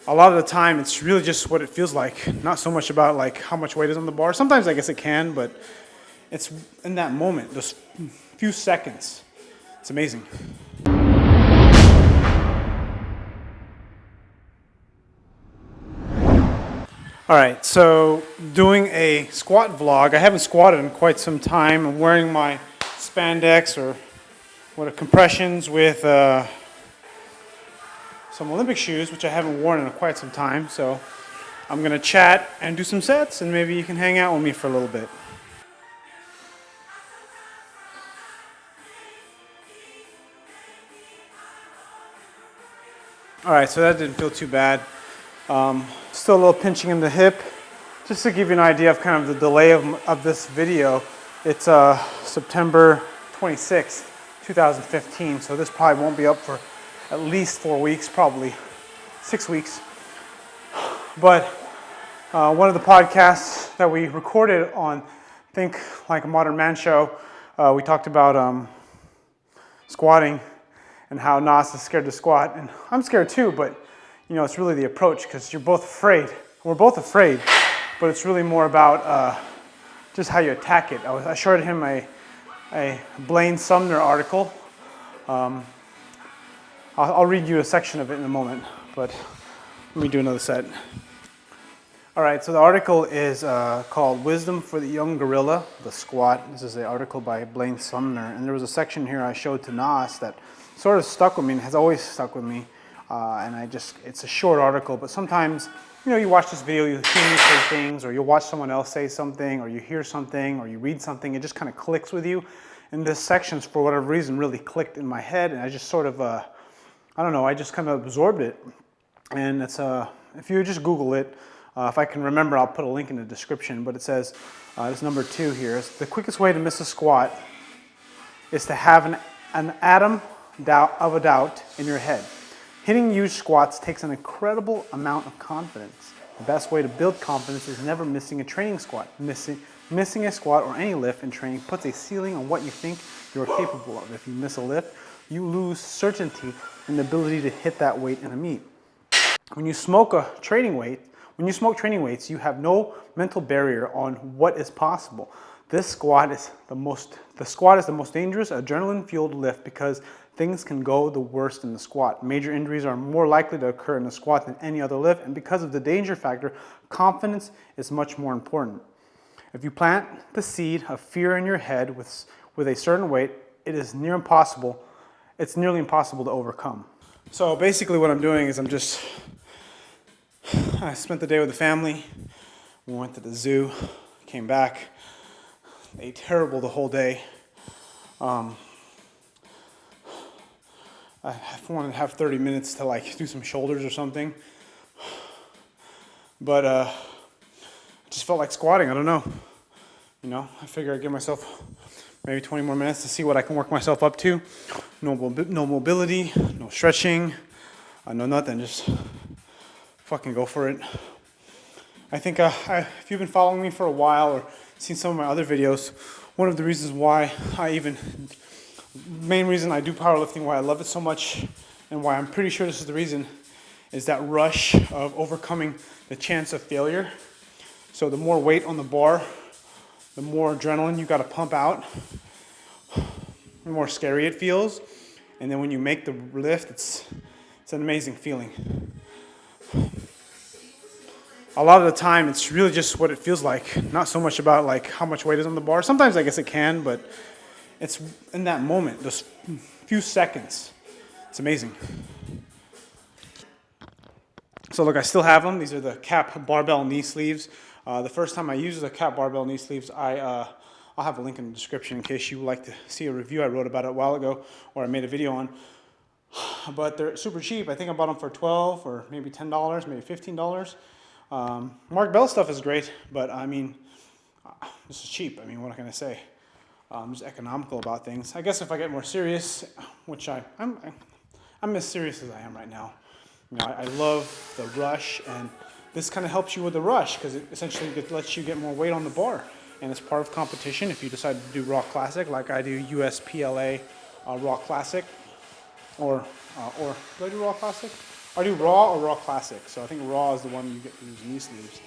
a lot of the time it's really just what it feels like, not so much about like how much weight is on the bar. Sometimes I guess it can, but it's in that moment, those few seconds. It's amazing. All right, so doing a squat vlog. I haven't squatted in quite some time. I'm wearing my spandex or what are compressions with some Olympic shoes, which I haven't worn in quite some time. So I'm gonna chat and do some sets, and maybe you can hang out with me for a little bit. All right, so that didn't feel too bad. Still a little pinching in the hip. Just to give you an idea of kind of the delay of this video, it's September 26th, 2015, so this probably won't be up for at least 4 weeks, probably 6 weeks. But one of the podcasts that we recorded on Think Like a Modern Man show, we talked about squatting and how Nas is scared to squat, and I'm scared too, but you know, it's really the approach, because you're both afraid. We're both afraid, but it's really more about just how you attack it. I showed him a Blaine Sumner article. I'll read you a section of it in a moment, but let me do another set. All right, so the article is called Wisdom for the Young Gorilla, the Squat. This is an article by Blaine Sumner, and there was a section here I showed to Nas that sort of stuck with me and has always stuck with me. And it's a short article, but sometimes, you know, you watch this video, you hear me say things, or you watch someone else say something, or you hear something, or you read something, it just kind of clicks with you. And this section's, for whatever reason, really clicked in my head, and I just sort of, I don't know, I just kind of absorbed it. And it's, if you just Google it, if I can remember, I'll put a link in the description, but it says, it's number 2 here, the quickest way to miss a squat is to have an atom of a doubt in your head. Hitting huge squats takes an incredible amount of confidence. The best way to build confidence is never missing a training squat. Missing a squat or any lift in training puts a ceiling on what you think you're capable of. If you miss a lift, you lose certainty in the ability to hit that weight in a meet. When you smoke training weights, you have no mental barrier on what is possible. The squat is the most dangerous adrenaline-fueled lift because things can go the worst in the squat. Major injuries are more likely to occur in the squat than any other lift, and because of the danger factor, confidence is much more important. If you plant the seed of fear in your head with a certain weight, it's nearly impossible to overcome. So basically what I'm doing is I spent the day with the family. We went to the zoo, came back, ate terrible the whole day. I wanted to have 30 minutes to like do some shoulders or something, but I just felt like squatting. I don't know. You know, I figure I'd give myself maybe 20 more minutes to see what I can work myself up to. No mobility, no stretching, no nothing. Just fucking go for it. I think if you've been following me for a while or seen some of my other videos, one of the reasons why main reason I do powerlifting, why I love it so much, and why I'm pretty sure this is the reason, is that rush of overcoming the chance of failure. So the more weight on the bar, the more adrenaline you got to pump out, the more scary it feels. And then when you make the lift, it's an amazing feeling. A lot of the time, it's really just what it feels like, not so much about like how much weight is on the bar. Sometimes I guess it can, but it's in that moment, those few seconds. It's amazing. So look, I still have them. These are the cap barbell knee sleeves. The first time I used the cap barbell knee sleeves, I'll have a link in the description in case you would like to see a review I wrote about it a while ago, or I made a video on. But they're super cheap. I think I bought them for $12 or maybe $10, maybe $15. Mark Bell stuff is great, but I mean, this is cheap. I mean, what can I say? I'm just economical about things. I guess if I get more serious, which I'm as serious as I am right now. You know, I love the rush, and this kind of helps you with the rush because it essentially lets you get more weight on the bar. And it's part of competition. If you decide to do Raw Classic, like I do USPLA Raw Classic, or do I do Raw Classic? I do raw or raw classic. So I think raw is the one you get to use knee sleeves.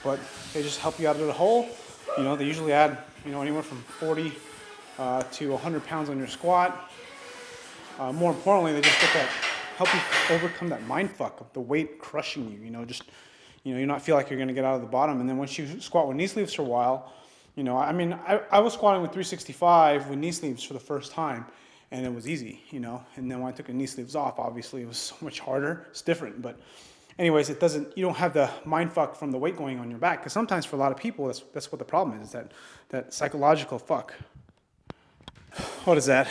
But they just help you out of the hole. You know, they usually add, you know, anywhere from 40 to 100 pounds on your squat. More importantly, they just get that, help you overcome that mind fuck of the weight crushing you. You know, just, you know, you not feel like you're going to get out of the bottom. And then once you squat with knee sleeves for a while, you know, I mean, I was squatting with 365 with knee sleeves for the first time, and it was easy, you know. And then when I took the knee sleeves off, obviously it was so much harder. It's different, but anyways, it doesn't. You don't have the mind fuck from the weight going on your back, because sometimes for a lot of people, that's what the problem is. That psychological fuck. What is that?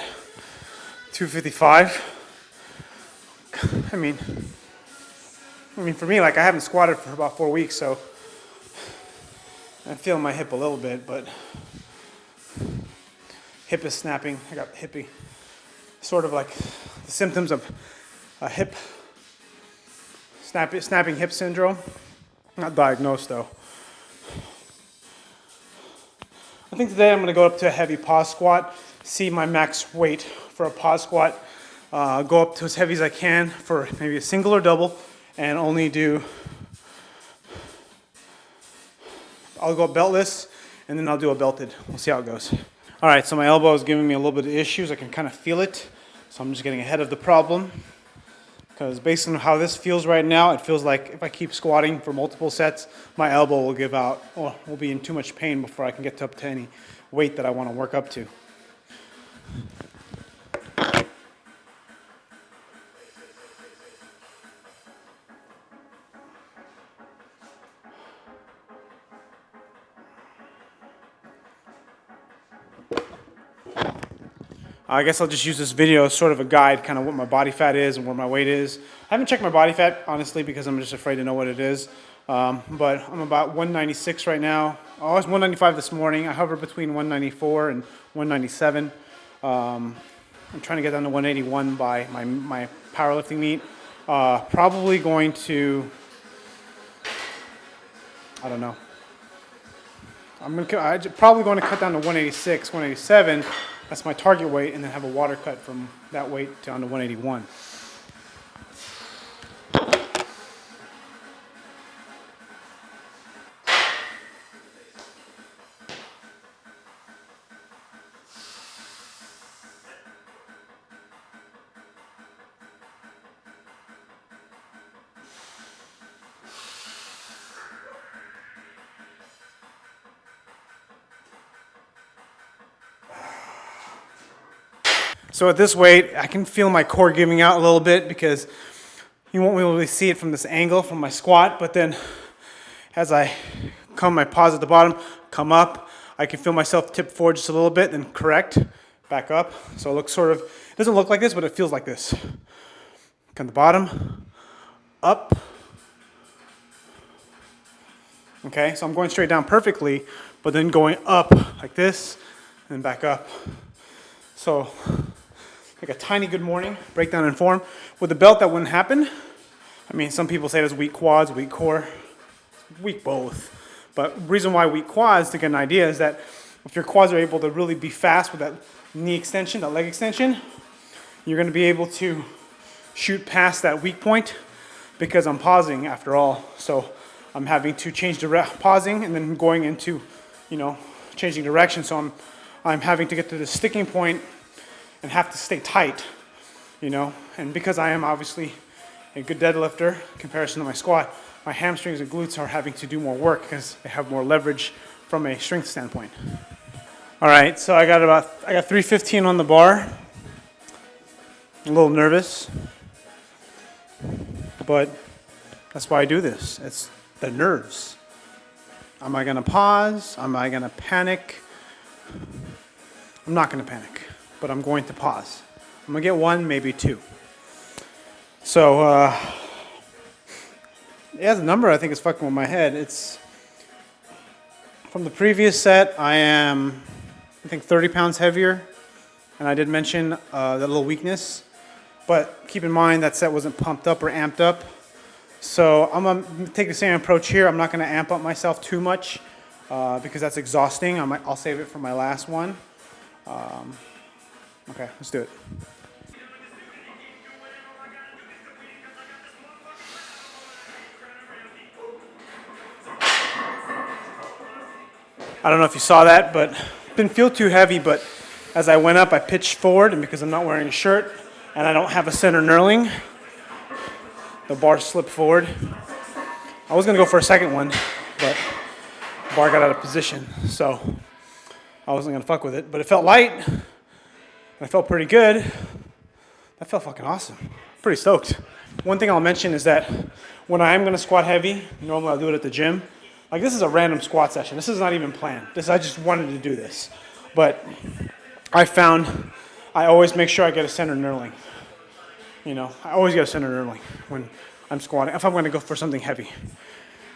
255. I mean, for me, like I haven't squatted for about 4 weeks, so I feel my hip a little bit, but hip is snapping. I got hippie, sort of like the symptoms of a hip snapping hip syndrome. Not diagnosed though. I think today I'm going to go up to a heavy pause squat, see my max weight for a pause squat, go up to as heavy as I can for maybe a single or double, and only do, I'll go beltless, and then I'll do a belted. We'll see how it goes. All right, so my elbow is giving me a little bit of issues. I can kind of feel it, so I'm just getting ahead of the problem. Because based on how this feels right now, it feels like if I keep squatting for multiple sets, my elbow will give out, or will be in too much pain before I can get up to any weight that I want to work up to. I guess I'll just use this video as sort of a guide, kind of what my body fat is and where my weight is. I haven't checked my body fat, honestly, because I'm just afraid to know what it is. But I'm about 196 right now. I was 195 this morning. I hover between 194 and 197. I'm trying to get down to 181 by my powerlifting meet. Probably going to, I don't know. I'm probably going to cut down to 186, 187. That's my target weight, and then have a water cut from that weight down to 181. So at this weight, I can feel my core giving out a little bit because you won't really see it from this angle from my squat, but then as I my pause at the bottom, come up, I can feel myself tip forward just a little bit, then correct, back up. So it looks sort of, it doesn't look like this, but it feels like this. Come the bottom, up. Okay, so I'm going straight down perfectly, but then going up like this, and back up. So, like a tiny good morning, breakdown in form. With the belt, that wouldn't happen. I mean, some people say there's weak quads, weak core, weak both. But the reason why weak quads, to get an idea, is that if your quads are able to really be fast with that knee extension, that leg extension, you're going to be able to shoot past that weak point because I'm pausing after all. So I'm having to change pausing and then going into, you know, changing direction. So I'm having to get to the sticking point and have to stay tight, you know. And because I am obviously a good deadlifter in comparison to my squat, my hamstrings and glutes are having to do more work because they have more leverage from a strength standpoint. All right, so I got 315 on the bar. A little nervous, but that's why I do this. It's the nerves. Am I gonna pause? Am I gonna panic? I'm not gonna panic, but I'm going to pause. I'm gonna get one, maybe two. So, yeah, the number I think is fucking with my head. It's from the previous set. I am, I think, 30 pounds heavier, and I did mention that little weakness. But keep in mind that set wasn't pumped up or amped up. So I'm going to take the same approach here. I'm not going to amp up myself too much because that's exhausting. I'll save it for my last one. Okay, let's do it. I don't know if you saw that, but it didn't feel too heavy, but as I went up, I pitched forward, and because I'm not wearing a shirt and I don't have a center knurling, the bar slipped forward. I was gonna go for a second one, but the bar got out of position, so I wasn't gonna fuck with it. But it felt light, and it felt pretty good. That felt fucking awesome. Pretty stoked. One thing I'll mention is that when I am gonna squat heavy, normally I'll do it at the gym. Like, this is a random squat session. This is not even planned. I just wanted to do this. But I found I always make sure I get a center knurling. You know, I always get a center knurling when I'm squatting, if I'm gonna go for something heavy.